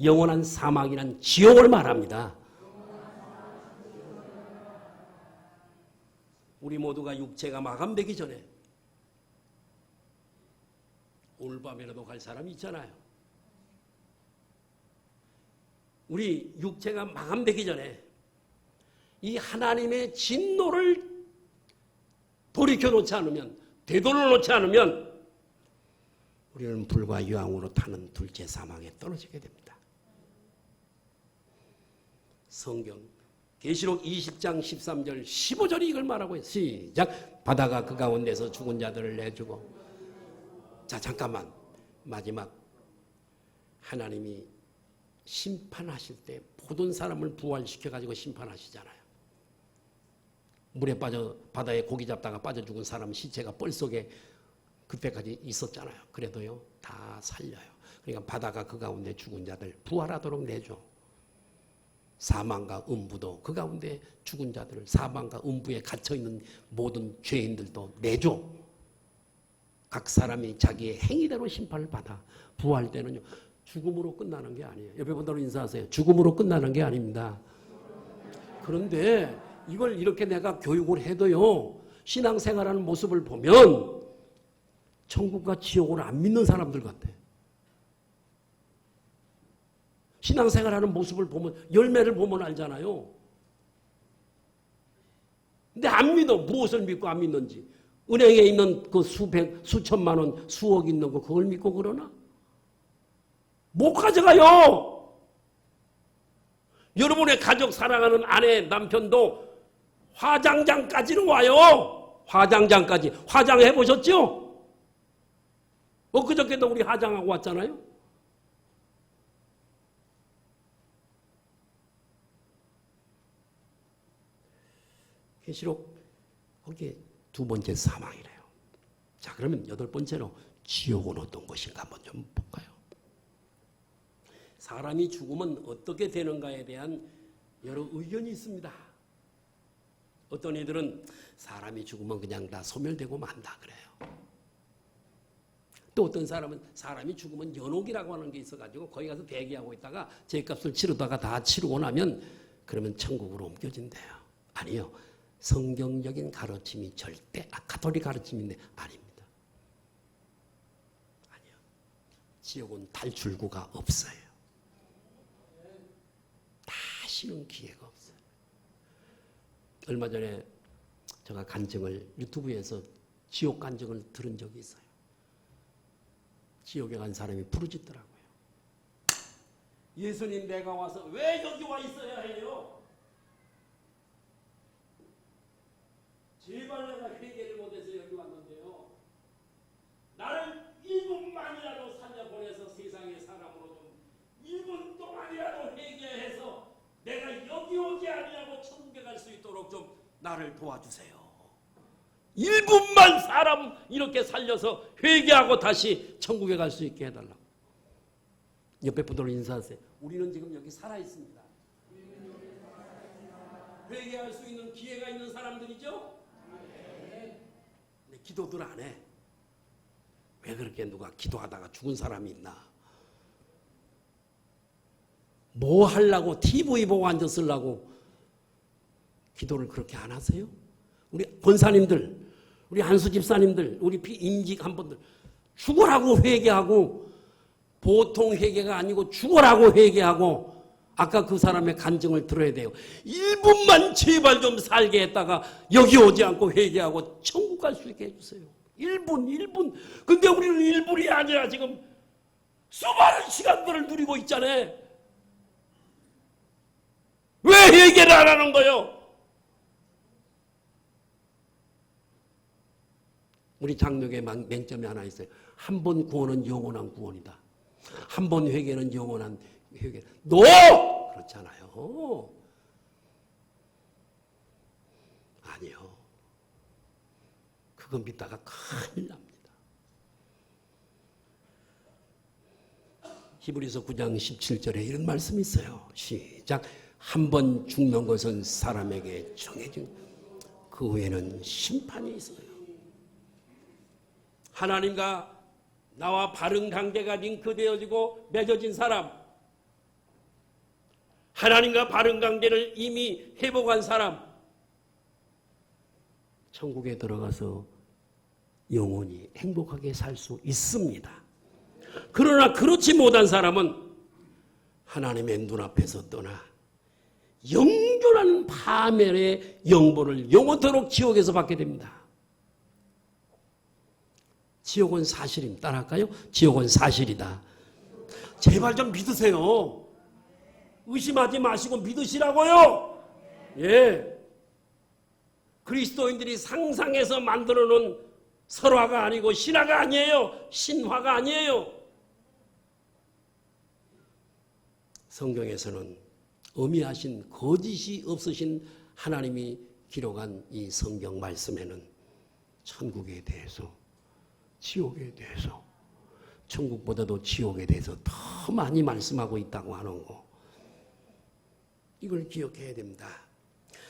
영원한 사망이란 지옥을 말합니다. 우리 모두가 육체가 마감되기 전에 오늘 밤에라도 갈 사람이 있잖아요. 우리 육체가 마감되기 전에 이 하나님의 진노를 돌이켜놓지 않으면, 되돌려놓지 않으면 우리는 불과 유황으로 타는 둘째 사망에 떨어지게 됩니다. 성경 계시록 20장 13절 15절이 이걸 말하고 있어요. 시작. 바다가 그 가운데서 죽은 자들을 내주고. 자, 잠깐만. 마지막 하나님이 심판하실 때 모든 사람을 부활시켜가지고 심판하시잖아요. 물에 빠져 바다에 고기 잡다가 빠져 죽은 사람 시체가 뻘 속에 그때까지 있었잖아요. 그래도요 다 살려요. 그러니까 바다가 그 가운데 죽은 자들 부활하도록 내줘. 사망과 음부도 그 가운데 죽은 자들을, 사망과 음부에 갇혀있는 모든 죄인들도 내줘. 각 사람이 자기의 행위대로 심판을 받아. 부활 때는요 죽음으로 끝나는 게 아니에요. 옆에 분들로 인사하세요. 죽음으로 끝나는 게 아닙니다. 그런데 이걸 이렇게 내가 교육을 해도요 신앙생활하는 모습을 보면 천국과 지옥을 안 믿는 사람들 같아. 신앙생활하는 모습을 보면, 열매를 보면 알잖아요. 근데 안 믿어. 무엇을 믿고 안 믿는지. 은행에 있는 그 수천만 원, 수억 있는 거 그걸 믿고 그러나? 못 가져가요. 여러분의 가족 사랑하는 아내, 남편도 화장장까지는 와요. 화장장까지. 화장해 보셨죠? 엊그저께도 우리 화장하고 왔잖아요. 계시록 거기에 두 번째 사망이래요. 자, 그러면 여덟 번째로 지옥은 어떤 것인가 한번 좀 볼까요? 사람이 죽으면 어떻게 되는가에 대한 여러 의견이 있습니다. 어떤 이들은 사람이 죽으면 그냥 다 소멸되고 만다 그래요. 또 어떤 사람은 사람이 죽으면 연옥이라고 하는 게 있어가지고 거기 가서 대기하고 있다가 죄값을 치르다가 다 치르고 나면 그러면 천국으로 옮겨진대요. 아니요. 성경적인 가르침이 절대 가톨릭 가르침인데 아닙니다. 아니요. 지옥은 탈출구가 없어요. 다시는 기회가 없어요. 얼마 전에 제가 간증을 유튜브에서 지옥 간증을 들은 적이 있어요. 지옥에 간 사람이 부르짖더라고요. 예수님, 내가 와서 왜 여기 와 있어야 해요? 제발 내가 회개를 못해서 여기 왔는데요. 나를 1분만이라도 살려보내서 세상의 사람으로 좀 1분 동안이라도 회개해서 내가 여기 오지 아니하고 천국에 갈 수 있도록 좀 나를 도와주세요. 1분만 사람 이렇게 살려서 회개하고 다시 천국에 갈 수 있게 해달라고. 옆에 분들로 인사하세요. 우리는 지금 여기 살아있습니다. 회개할 수 있는 기회가 있는 사람들이죠? 근데 기도들 안 해. 왜 그렇게 누가 기도하다가 죽은 사람이 있나? 뭐 하려고 TV 보고 앉았으려고 기도를 그렇게 안 하세요? 우리 권사님들, 우리 한수 집사님들, 우리 임직한 분들 죽으라고 회개하고, 보통 회개가 아니고 죽으라고 회개하고, 아까 그 사람의 간증을 들어야 돼요. 1분만 제발 좀 살게 했다가 여기 오지 않고 회개하고 천국 갈 수 있게 해주세요. 1분. 근데 우리는 1분이 아니라 지금 수많은 시간들을 누리고 있잖아요. 왜 회개를 안 하는 거요? 우리 장로교에 맹점이 하나 있어요. 한 번 구원은 영원한 구원이다. 한 번 회개는 영원한 회개. 노! 그렇잖아요. 아니요. 그거 믿다가 큰일 납니다. 히브리서 9장 17절에 이런 말씀이 있어요. 시작. 한 번 죽는 것은 사람에게 정해진, 그 후에는 심판이 있어요. 하나님과 나와 바른 관계가 링크되어지고 맺어진 사람, 하나님과 바른 관계를 이미 회복한 사람, 천국에 들어가서 영원히 행복하게 살 수 있습니다. 그러나 그렇지 못한 사람은 하나님의 눈앞에서 떠나 영존한 파멸의 영보를 영원토록 지옥에서 받게 됩니다. 지옥은 사실입니다. 따라할까요? 지옥은 사실이다. 제발 좀 믿으세요. 의심하지 마시고 믿으시라고요. 예. 그리스도인들이 상상해서 만들어 놓은 설화가 아니고 신화가 아니에요. 신화가 아니에요. 성경에서는 엄미하신 거짓이 없으신 하나님이 기록한 이 성경 말씀에는 천국에 대해서, 지옥에 대해서, 천국보다도 지옥에 대해서 더 많이 말씀하고 있다고 하는 거, 이걸 기억해야 됩니다.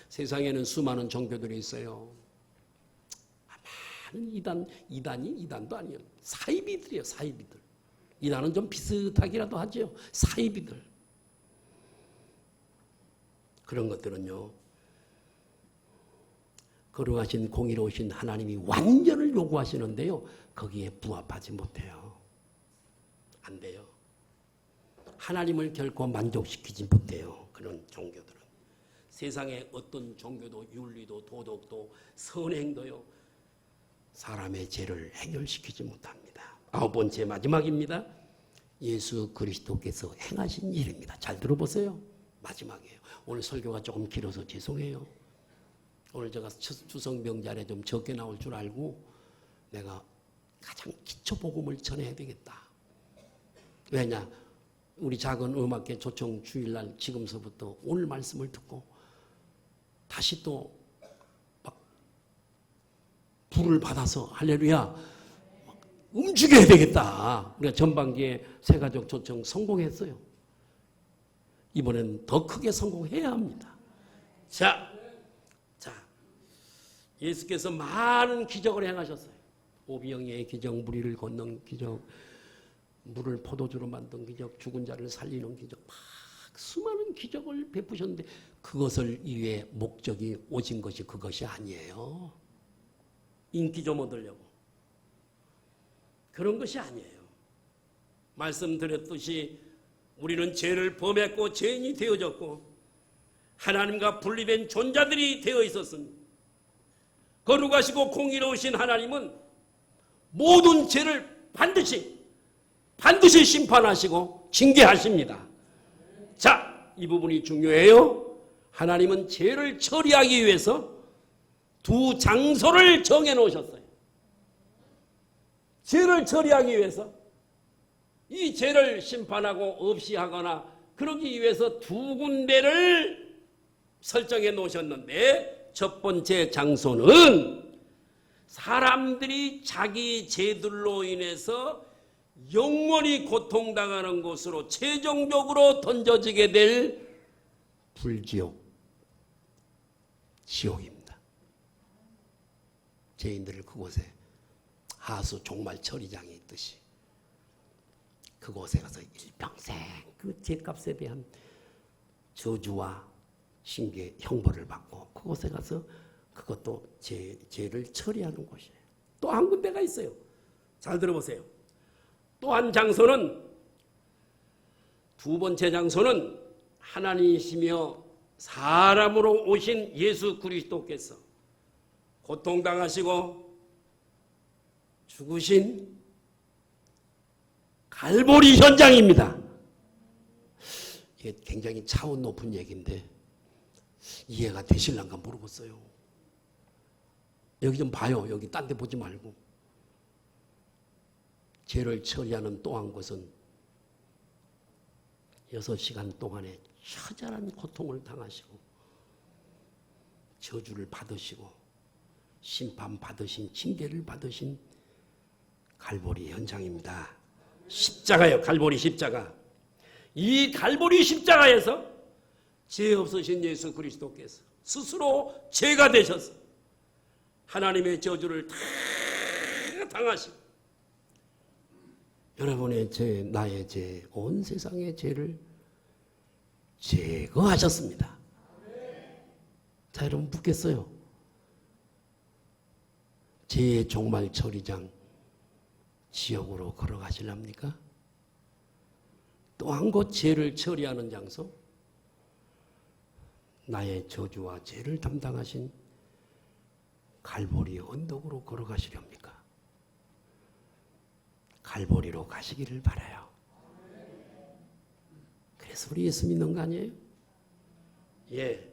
세상에는 수많은 종교들이 있어요. 많은 이단도 아니에요. 사이비들이에요. 사이비들. 이단은 좀 비슷하기라도 하죠. 사이비들. 그런 것들은요, 거룩하신 공의로우신 하나님이 완전을 요구하시는데요, 거기에 부합하지 못해요. 안 돼요. 하나님을 결코 만족시키지 못해요. 그런 종교들은. 세상의 어떤 종교도 윤리도 도덕도 선행도요, 사람의 죄를 해결시키지 못합니다. 9번째 마지막입니다. 예수 그리스도께서 행하신 일입니다. 잘 들어보세요. 마지막이에요. 오늘 설교가 조금 길어서 죄송해요. 오늘 제가 추석 명절에 좀 적게 나올 줄 알고 내가 가장 기초 복음을 전해야 되겠다. 왜냐? 우리 작은 음악계 조청 주일날 지금서부터 오늘 말씀을 듣고 다시 또 막 불을 받아서 할렐루야 움직여야 되겠다. 우리가 전반기에 새가족 조청 성공했어요. 이번엔 더 크게 성공해야 합니다. 자, 예수께서 많은 기적을 행하셨어요. 오병이의 기적, 무리를 걷는 기적, 물을 포도주로 만든 기적, 죽은 자를 살리는 기적, 막 수많은 기적을 베푸셨는데 그것을 이외에 목적이 오신 것이 그것이 아니에요. 인기 좀 얻으려고. 그런 것이 아니에요. 말씀드렸듯이 우리는 죄를 범했고 죄인이 되어졌고 하나님과 분리된 존재들이 되어 있었습니다. 거룩하시고 공의로우신 하나님은 모든 죄를 반드시 심판하시고 징계하십니다. 자, 이 부분이 중요해요. 하나님은 죄를 처리하기 위해서 두 장소를 정해 놓으셨어요. 죄를 처리하기 위해서 이 죄를 심판하고 없이 하거나 그러기 위해서 두 군데를 설정해 놓으셨는데 첫 번째 장소는 사람들이 자기 죄들로 인해서 영원히 고통당하는 곳으로 최종적으로 던져지게 될 불지옥, 지옥입니다. 죄인들을 그곳에 하수 종말 처리장이 있듯이 그곳에 가서 일평생 그 죄값에 대한 저주와 신계 형벌을 받고 그곳에 가서 그것도 죄를 처리하는 곳이에요. 또 한 군데가 있어요. 잘 들어보세요. 또 한 장소는, 두 번째 장소는 하나님이시며 사람으로 오신 예수 그리스도께서 고통당하시고 죽으신 갈보리 현장입니다. 이게 굉장히 차원 높은 얘기인데 이해가 되실란가 모르겠어요. 여기 좀 봐요. 여기 딴 데 보지 말고. 죄를 처리하는 또 한 것은 6시간 동안에 처절한 고통을 당하시고 저주를 받으시고 심판받으신 징계를 받으신 갈보리 현장입니다. 십자가요. 갈보리 십자가. 이 갈보리 십자가에서 죄 없으신 예수 그리스도께서 스스로 죄가 되셔서 하나님의 저주를 다 당하시고 여러분의 죄, 나의 죄, 온 세상의 죄를 제거하셨습니다. 자, 여러분 묻겠어요. 죄의 종말 처리장 지역으로 걸어가실랍니까? 또 한 곳 죄를 처리하는 장소, 나의 저주와 죄를 담당하신 갈보리 언덕으로 걸어가시렵니까? 갈보리로 가시기를 바라요. 그래서 우리 예수 믿는 거 아니에요? 예,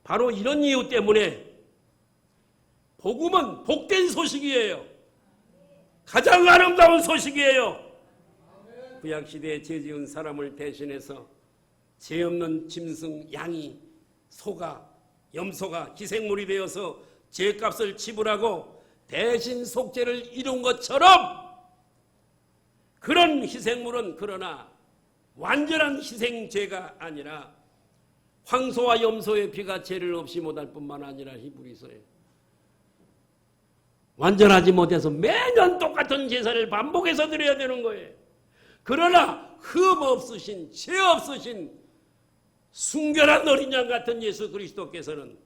바로 이런 이유 때문에 복음은 복된 소식이에요. 가장 아름다운 소식이에요. 구약시대에 죄 지은 사람을 대신해서 죄 없는 짐승, 양이, 소가, 염소가 희생물이 되어서 죄값을 지불하고 대신 속죄를 이룬 것처럼 그런 희생물은 그러나 완전한 희생죄가 아니라 황소와 염소의 피가 죄를 없이 못할 뿐만 아니라 히브리서에 완전하지 못해서 매년 똑같은 제사를 반복해서 드려야 되는 거예요. 그러나 흠 없으신, 죄 없으신 순결한 어린 양 같은 예수 그리스도께서는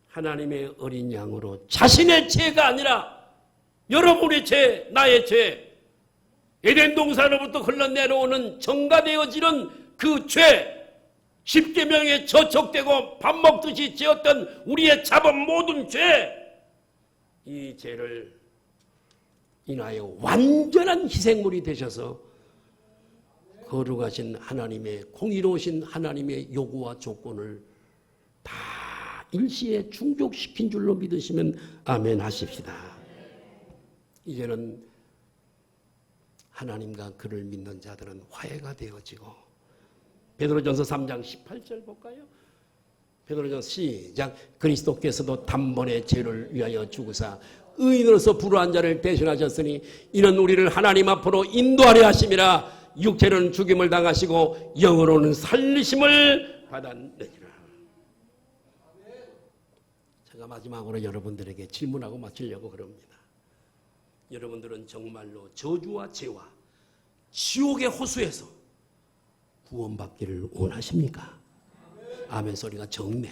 하나님의 어린 양으로 자신의 죄가 아니라 여러분의 죄, 나의 죄, 에덴 동산으로부터 흘러내려오는 정가되어지는 그 죄, 십계명에 저촉되고 밥 먹듯이 지었던 우리의 잡은 모든 죄, 이 죄를 인하여 완전한 희생물이 되셔서 거룩하신 하나님의 공의로우신 하나님의 요구와 조건을 다 일시에 충족시킨 줄로 믿으시면 아멘 하십시다. 이제는 하나님과 그를 믿는 자들은 화해가 되어지고 베드로전서 3장 18절 볼까요? 베드로전서 시작. 그리스도께서도 단번에 죄를 위하여 죽으사 의인으로서 불우한 자를 대신하셨으니 이는 우리를 하나님 앞으로 인도하려 하심이라. 육체는 죽임을 당하시고 영으로는 살리심을 받았느니라. 제가 마지막으로 여러분들에게 질문하고 마치려고 그럽니다. 여러분들은 정말로 저주와 죄와 지옥의 호수에서 구원받기를 원하십니까? 아멘 소리가 적네.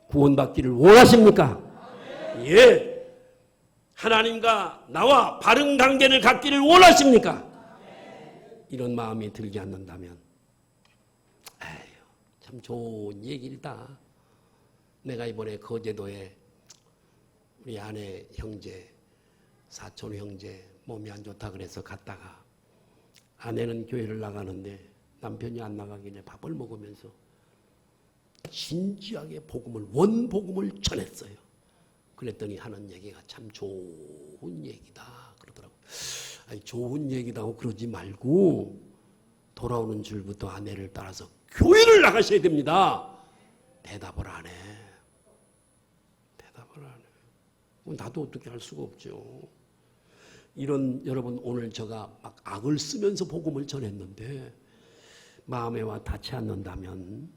구원받기를 원하십니까? 예. 하나님과 나와 바른 관계를 갖기를 원하십니까? 이런 마음이 들지 않는다면 에휴, 참 좋은 얘기다. 내가 이번에 거제도에 우리 아내 형제, 사촌 형제 몸이 안 좋다 그래서 갔다가 아내는 교회를 나가는데 남편이 안 나가길래 밥을 먹으면서 진지하게 복음을, 원복음을 전했어요. 그랬더니 하는 얘기가 참 좋은 얘기다 그러더라고요. 아니, 좋은 얘기다고 그러지 말고 돌아오는 줄부터 아내를 따라서 교회를 나가셔야 됩니다. 대답을 안 해. 대답을 안 해. 나도 어떻게 할 수가 없죠. 이런 여러분 오늘 제가 막 악을 쓰면서 복음을 전했는데 마음에 와 닿지 않는다면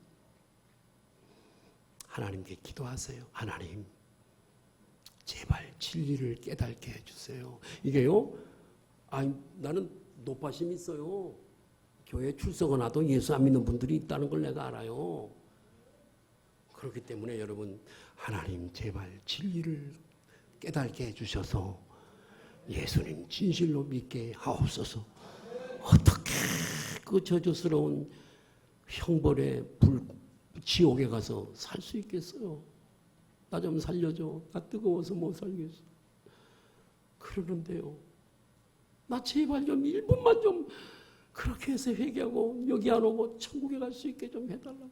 하나님께 기도하세요. 하나님 제발 진리를 깨닫게 해주세요. 이게요. 아니 나는 노파심 있어요. 교회 출석을 하도 예수 안 믿는 분들이 있다는 걸 내가 알아요. 그렇기 때문에 여러분 하나님 제발 진리를 깨닫게 해주셔서 예수님 진실로 믿게 하옵소서. 어떻게 그 저주스러운 형벌의 지옥에 가서 살 수 있겠어요? 나 좀 살려줘. 나 뜨거워서 못 살겠어. 그러는데요. 나 제발 좀 1분만 좀 그렇게 해서 회개하고 여기 안 오고 천국에 갈 수 있게 좀 해달라.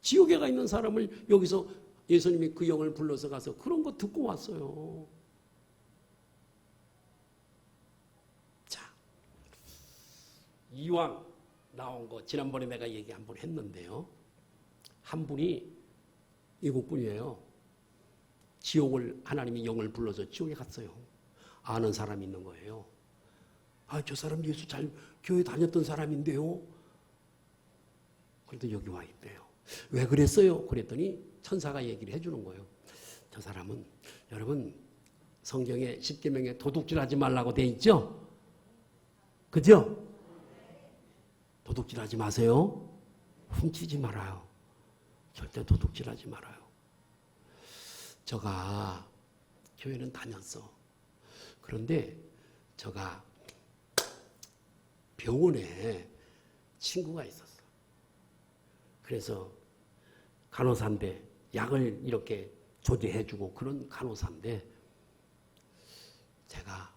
지옥에 가 있는 사람을 여기서 예수님이 그 영을 불러서 가서 그런 거 듣고 왔어요. 자, 이왕 나온 거 지난번에 내가 얘기 한번 했는데요. 한 분이 외국 분이에요. 지옥을 하나님이 영을 불러서 지옥에 갔어요. 아는 사람이 있는 거예요. 아, 저 사람 예수 잘 교회 다녔던 사람인데요. 그래도 여기 와 있대요. 왜 그랬어요? 그랬더니 천사가 얘기를 해주는 거예요. 저 사람은 여러분 성경에 십계명에 도둑질하지 말라고 돼 있죠? 그죠? 도둑질하지 마세요. 훔치지 말아요. 절대 도둑질하지 말아요. 저가 교회는 다녔어. 그런데 저가 병원에 친구가 있었어. 그래서 간호사인데 약을 이렇게 조제해주고 그런 간호사인데 제가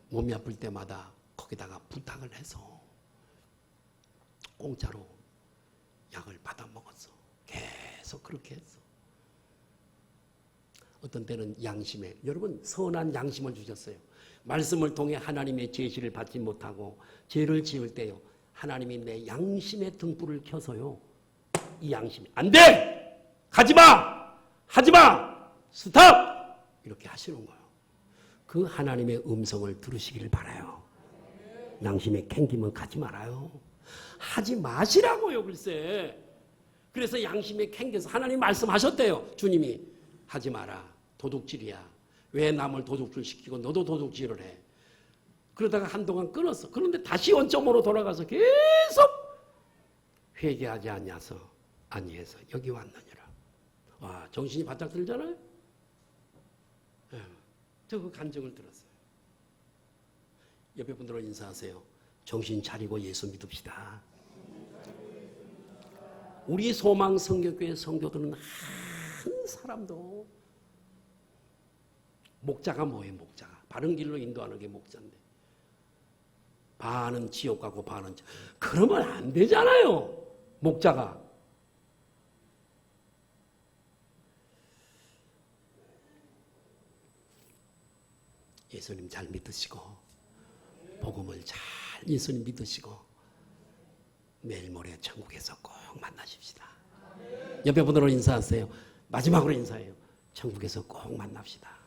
몸이 아플 때마다 거기다가 부탁을 해서 공짜로 약을 받아 먹었어. 계속 그렇게 했어. 어떤 때는 양심에, 여러분 선한 양심을 주셨어요. 말씀을 통해 하나님의 제시를 받지 못하고 죄를 지을 때요. 하나님이 내 양심의 등불을 켜서요. 이 양심이 안 돼! 가지마! 하지마! 스탑! 이렇게 하시는 거예요. 그 하나님의 음성을 들으시기를 바라요. 양심에 캥기면 가지 말아요. 하지 마시라고요, 글쎄. 그래서 양심에 캥겨서 하나님 말씀하셨대요. 주님이 하지 마라. 도둑질이야. 왜 남을 도둑질 시키고 너도 도둑질을 해. 그러다가 한동안 끊었어. 그런데 다시 원점으로 돌아가서 계속 회개하지 아니해서 여기 왔느니라. 와, 정신이 바짝 들잖아요. 저 그 간증을 들었어요. 옆에 분들은 인사하세요. 정신 차리고 예수 믿읍시다. 우리 소망 성교교회 성도들은 한 사람도 목자가 뭐예요? 목자가 바른 길로 인도하는 게 목자인데 반은 지옥 가고 반은 그러면 안 되잖아요. 목자가 예수님 잘 믿으시고 복음을 잘 예수님 믿으시고 내일 모레 천국에서 꼭 만나십시다. 옆에 분들로 인사하세요. 마지막으로 인사해요. 천국에서 꼭 만납시다.